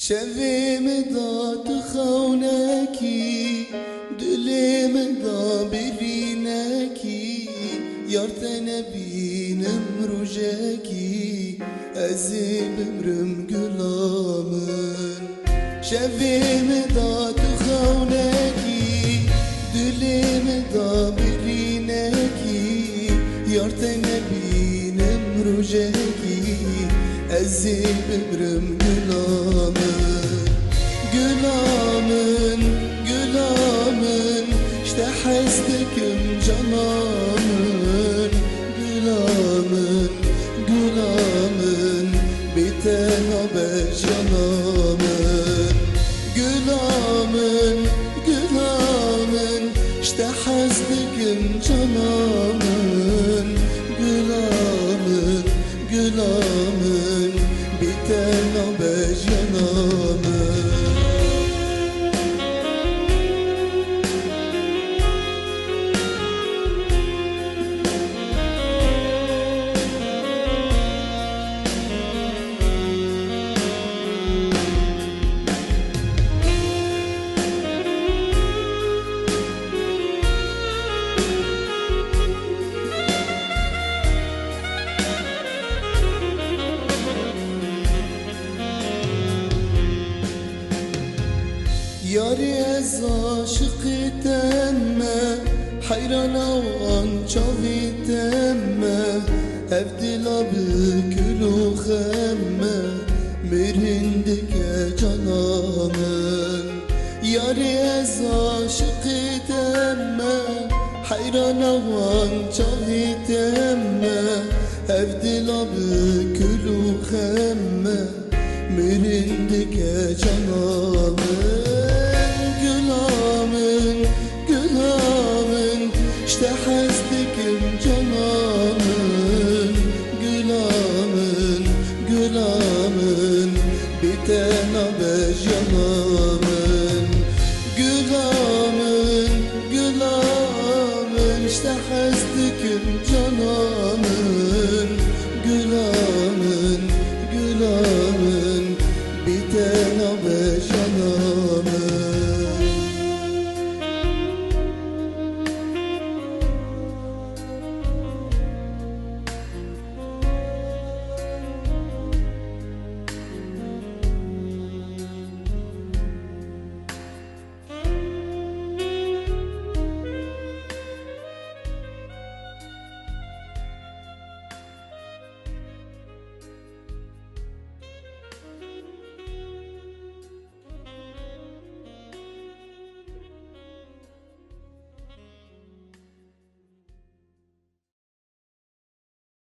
شویم دا تخونکی دلیم دا برینکی یار تنبینم روژکی ازی بمرم گلامن شویم دا تخونکی دلیم دا برینکی یار تنبینم روژکی ازی بمرم گلامن گلامن گلامن işte حسدكم canamın gülامın gülامın biten haber canamın gülامın gülامın işte حسدكم canamın gülامın gülامın biten haber canamın. Yari ez aşık etemme Hayrana an çavi temme Evdila bükülü khemme Mirindike canamın Yari ez aşık etemme Hayrana an çavi temme Evdila bükülü khemme Mirindike canamın gülامın gülامın işte حسدكم canamın gülامın gülامın biten haber canamın